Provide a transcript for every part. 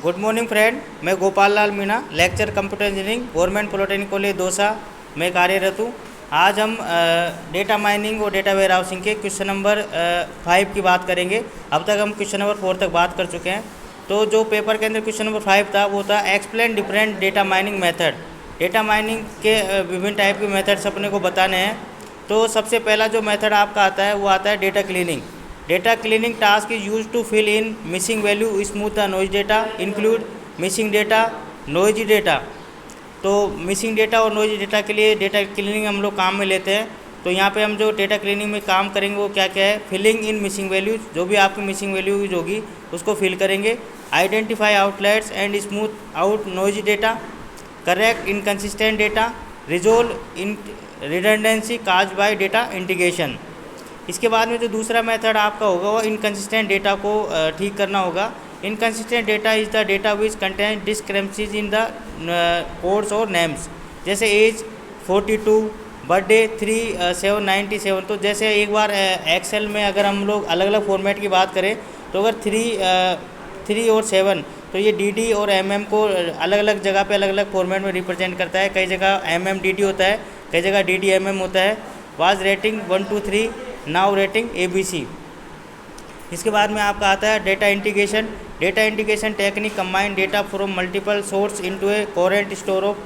Good morning friend, मैं Gopal Lal Meena, lecture computer engineering, government polytechnic college Dausa में कार्यरत हूँ। आज हम डेटा माइनिंग और डेटा वेयर हाउसिंग के क्वेश्चन नंबर 5 की बात करेंगे। अब तक हम क्वेश्चन नंबर 4 तक बात कर चुके हैं। तो जो पेपर के अंदर क्वेश्चन नंबर 5 था वो था explain different data mining method. Data mining के विभिन्न टाइप के मेथड्स अपने को बताने हैं। तो सबसे पहला जो मेथड आपका आता है वो आता है data cleaning. Data cleaning task is used to fill in missing value, smooth the noise data, include missing data, noisy data। तो मिसिंग डेटा और नोइजी डेटा के लिए डेटा क्लीनिंग हम लोग काम में लेते हैं। तो यहाँ पे हम जो डेटा क्लीनिंग में काम करेंगे वो क्या क्या है, फिलिंग इन मिसिंग वैल्यूज, जो भी आपकी मिसिंग वैल्यूज होगी उसको फिल करेंगे। Identify outlets and smooth out noisy data, correct inconsistent data, resolve in redundancy cause by data integration. इसके बाद में जो दूसरा मेथड आपका होगा वो इनकन्सिस्टेंट डेटा को ठीक करना होगा। Inconsistent data is the data which contain डिस्क्रेपेंसीज in the codes और नेम्स। जैसे एज 42, बर्थडे 3797। तो जैसे एक बार एक्सेल में अगर हम लोग अलग अलग फॉर्मेट की बात करें तो अगर 3 और 7 तो ये डी और एम को अलग अलग जगह पे अलग अलग फॉर्मेट में रिप्रेजेंट करता है। कई जगह डी होता है, कई जगह डी होता है। Was rating 1 2 3, now rating ABC। इसके बाद में आपका आता है data integration. Data integration technique combine data from multiple source into A coherent store of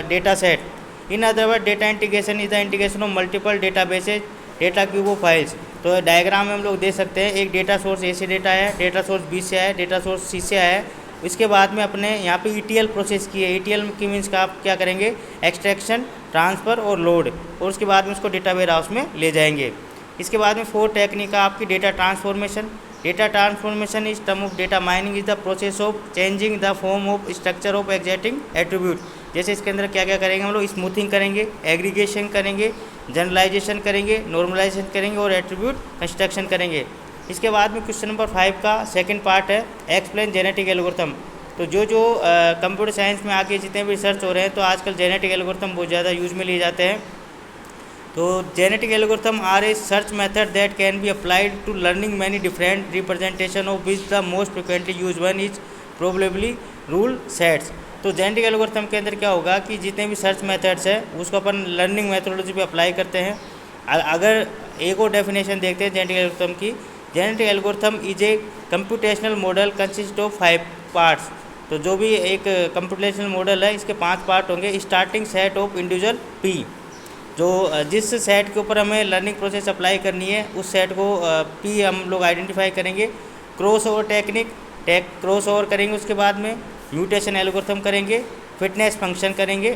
data set. In other word data integration is the integration of multiple data bases data cube of files. तो diagram में हम लोग देख सकते हैं, एक data source A से data है, डेटा सोर्स B से है, डेटा सोर्स C से आया है। इसके बाद में अपने यहाँ पे ETL प्रोसेस की है। ETL की मीन्स का आप क्या करेंगे, एक्सट्रैक्शन, ट्रांसफ़र और लोड, और उसके बाद में उसको डेटा वेयर हाउस में ले जाएंगे। इसके बाद में 4 टेक्निक आपकी data transformation. Data transformation is term of data mining is the process of changing the form of structure of एग्जैक्टिंग attribute. जैसे इसके अंदर क्या क्या करेंगे हम लोग, स्मूथिंग करेंगे, एग्रीगेशन करेंगे, जनरलाइजेशन करेंगे, नॉर्मलाइजेशन करेंगे और एट्रीब्यूट कंस्ट्रक्शन करेंगे। इसके बाद में क्वेश्चन नंबर 5 का सेकंड पार्ट है एक्सप्लेन जेनेटिक एल्गोरिथम। तो जो कंप्यूटर साइंस में आगे जितने भी रिसर्च हो रहे हैं तो आजकल जेनेटिक एल्गोरिथम बहुत ज़्यादा यूज में लिए जाते हैं। तो genetic algorithm are a search method that can be applied to learning many different representation of which the most frequently use one is probably rule sets. तो जेनेटिक एल्गोरिथम के अंदर क्या होगा कि जितने भी सर्च मेथड्स है उसको अपन लर्निंग मेथोडोलॉजी पे अप्लाई करते हैं। अगर एक और डेफिनेशन देखते हैं जेनेटिक एल्गोरिथम की, genetic algorithm is a computational model consist of 5 parts. तो जो भी एक कंप्यूटेशनल मॉडल है इसके 5 पार्ट होंगे। Starting set of individual P, जो जिस सेट के ऊपर हमें लर्निंग प्रोसेस अप्लाई करनी है उस सेट को P हम लोग आइडेंटिफाई करेंगे। Crossover technique, crossover करेंगे। उसके बाद में म्यूटेशन एल्गोरिथम करेंगे, फिटनेस फंक्शन करेंगे।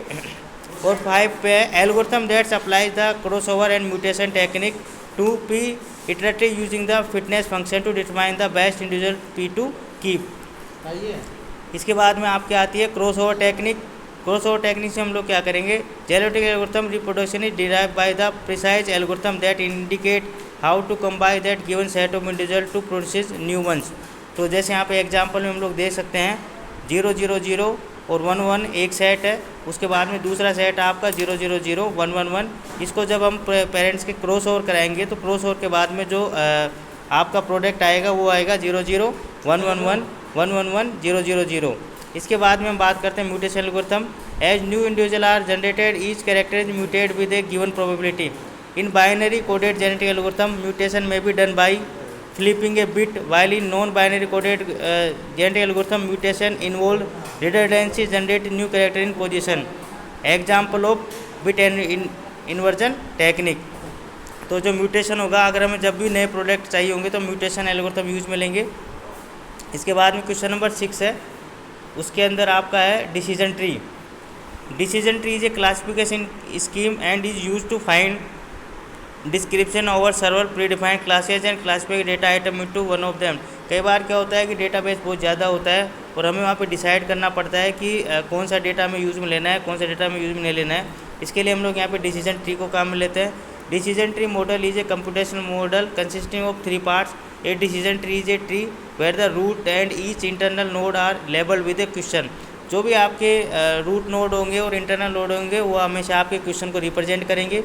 और 5 पे algorithm that's apply the crossover and mutation technique to P iterative using the fitness function to determine the best individual P to keep. इसके बाद में आपके आती है crossover technique. Crossover technique से हम लोग क्या करेंगे, genetic algorithm reproduction is derive by the precise algorithm that indicate how to combine that given set of individual to produce new ones. तो जैसे यहाँ पे एग्जांपल में हम लोग देख सकते हैं 0 0 0 और 1 1 एक सेट है। उसके बाद में दूसरा सेट आपका 0 0 0 1 1 1। इसको जब हम पेरेंट्स के क्रॉस ओवर कराएंगे तो क्रॉस ओवर के बाद में जो आपका प्रोडक्ट आएगा वो आएगा 0 0 1 1 1 1 1 1 0 0 0। इसके बाद में हम बात करते हैं mutation algorithm. As new individual are generated each character is muted with a given probability. In binary coded genetic algorithm mutation में be done by flipping a bit, while in non binary coded genetic algorithm mutation involve redundancy generate new character in position. Example of bit and inversion technique. तो जो mutation होगा, अगर हमें जब भी नए product चाहिए होंगे तो म्यूटेशन एल्गोरिथम यूज में लेंगे। इसके बाद में क्वेश्चन नंबर 6 है, उसके अंदर आपका है decision tree. Decision tree is a classification scheme and is use to find description over server predefined classes and classify data item into one of them. कई बार क्या होता है कि डेटाबेस बहुत ज़्यादा होता है और हमें वहाँ पे डिसाइड करना पड़ता है कि कौन सा डेटा हमें यूज़ में लेना है, कौन सा डेटा हमें यूज़ में नहीं लेना है। इसके लिए हम लोग यहाँ पे डिसीजन ट्री को काम में लेते हैं। Decision tree model is a computational model consisting of 3 parts. A decision tree is a tree where the root and each internal node are labelled with a question. जो भी आपके रूट नोड होंगे और इंटरनल नोड होंगे वो हमेशा आपके question को रिप्रेजेंट करेंगे।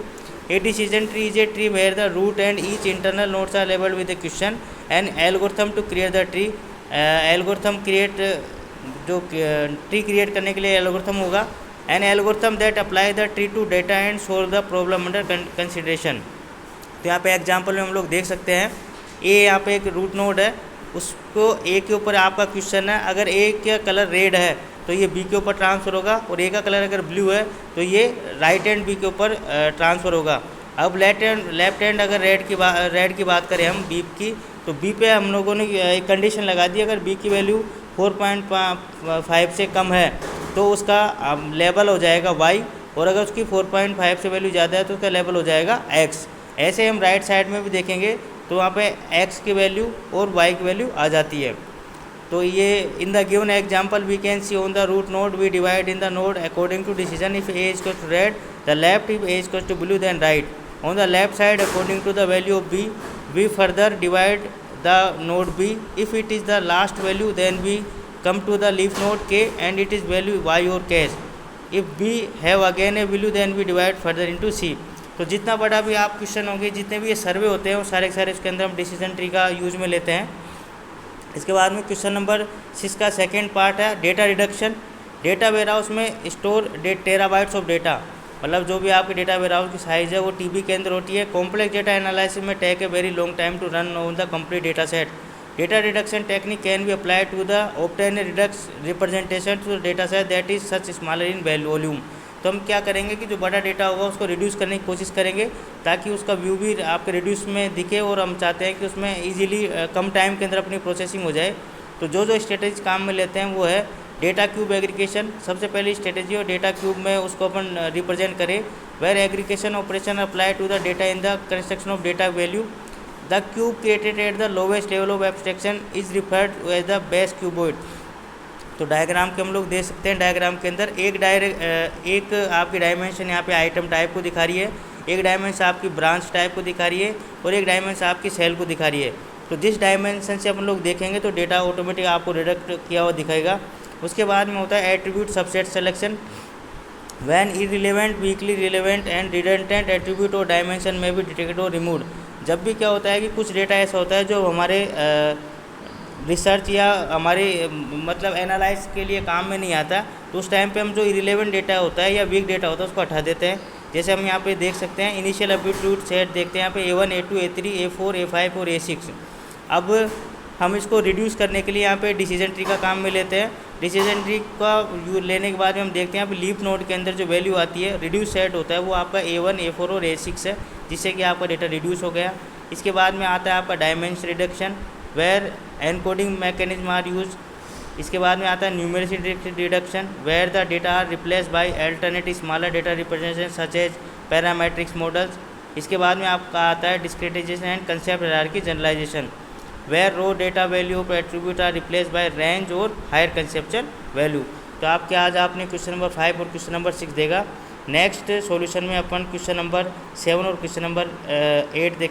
A decision tree is a tree where the root and each internal nodes are labeled with a question. An algorithm to create the tree. Algorithm create जो tree create करने के लिए एल्गोरिथम होगा। An algorithm that apply the tree to data and solve the problem under consideration. तो यहाँ पे example में हम लोग देख सकते हैं, ए यहाँ पे एक रूट नोड है, उसको ए के ऊपर आपका क्वेश्चन है, अगर ए का कलर रेड है तो ये बी के ऊपर ट्रांसफ़र होगा, और ए का कलर अगर ब्लू है तो ये राइट हैंड बी के ऊपर ट्रांसफ़र होगा। अब लेफ्ट हैंड अगर रेड की बात करें हम बी की, तो बी पे हम लोगों ने एक कंडीशन लगा दी, अगर बी की वैल्यू 4.5 से कम है तो उसका लेवल हो जाएगा y, और अगर उसकी 4.5 से वैल्यू ज़्यादा है तो उसका लेवल हो जाएगा x। ऐसे हम राइट साइड में भी देखेंगे तो वहाँ पे x की वैल्यू और y की वैल्यू आ जाती है। तो ये in the given example we can see on the root node we divide in the node according to decision if a is to red the left, if a is to blue then right. On the left side according to the value of b we further divide the node b, if it is the last value then we come to the leaf node k and it is value y or cache. if b have again a value then we divide further into c। तो जितना बड़ा भी आप question होंगे, जितने भी ये सर्वे होते हैं वो सारे के सारे इसके अंदर हम डिसीजन ट्री का यूज में लेते हैं। इसके बाद में क्वेश्चन नंबर 6 का सेकेंड पार्ट है डेटा रिडक्शन। डेटा वेयरहाउस में स्टोर टेराबाइट्स ऑफ डेटा, मतलब जो भी आपके डेटा वेयरहाउस की साइज़ है वो टीबी के अंदर होती है। कॉम्प्लेक्स डेटा एनालिसिस में take a very long time to run on the complete data set. Data reduction technique can be applied to the obtain a representation to the data set that is such smaller in volume। तो हम क्या करेंगे कि जो बड़ा data होगा उसको reduce करने की कोशिश करेंगे ताकि उसका व्यू भी आपके रिड्यूस में दिखे, और हम चाहते हैं कि उसमें इजीली कम टाइम के अंदर अपनी प्रोसेसिंग हो जाए। तो जो स्ट्रेटेजी काम में लेते हैं वो है डेटा क्यूब एग्रीगेशन। सबसे पहली स्ट्रेटेजी हो डेटा क्यूब में उसको अपन रिप्रेजेंट करें, where aggregation operation apply to the data in the construction of data value. The cube created at the lowest level of abstraction is referred to as the base cuboid। तो diagram के हम लोग देख सकते हैं, diagram के अंदर एक आपकी डायमेंशन यहाँ पे आइटम टाइप को दिखा रही है, एक डायमेंशन आपकी ब्रांच टाइप को दिखा रही है, और एक डायमेंशन आपकी सेल को दिखा रही है। तो जिस डायमेंशन से हम लोग देखेंगे तो डेटा ऑटोमेटिक आपको रिडक्ट किया हुआ दिखाएगा। उसके बाद में होता है attribute subset selection. When irrelevant, weakly relevant and redundant attribute और डायमेंशन में भी डिटेक्टेड और रिमूव्ड। जब भी क्या होता है कि कुछ डेटा ऐसा होता है जो हमारे रिसर्च या हमारे मतलब एनालाइज के लिए काम में नहीं आता, तो उस टाइम पे हम जो इररिलेवेंट डेटा होता है या वीक डेटा होता है उसको हटा देते हैं। जैसे हम यहाँ पे देख सकते हैं इनिशियल एट्रीब्यूट सेट देखते हैं यहाँ पे A1, A2, A3, A4, A5 और A6। अब हम इसको रिड्यूस करने के लिए यहाँ पे डिसीजन ट्री का काम में लेते हैं। डिसीजन ट्री का लेने के बाद में हम देखते हैं यहाँ पे लीफ नोड के अंदर जो वैल्यू आती है रिड्यूस सेट होता है वो आपका A1, A4 और A6 है, जिससे कि आपका डेटा रिड्यूस हो गया। इसके बाद में आता है आपका dimension reduction, where encoding mechanism are use. इसके बाद में आता है numeric reduction, where the data are replace by alternative smaller data representation such as parametrics models. इसके बाद में आपका आता है discretization and concept hierarchy generalization, where raw data value of attribute are replace by range और higher conceptual value. तो आपके आज आपने क्वेश्चन नंबर 5 और क्वेश्चन नंबर 6 देगा। नेक्स्ट सॉल्यूशन में अपन क्वेश्चन नंबर 7 और क्वेश्चन नंबर 8 देखें।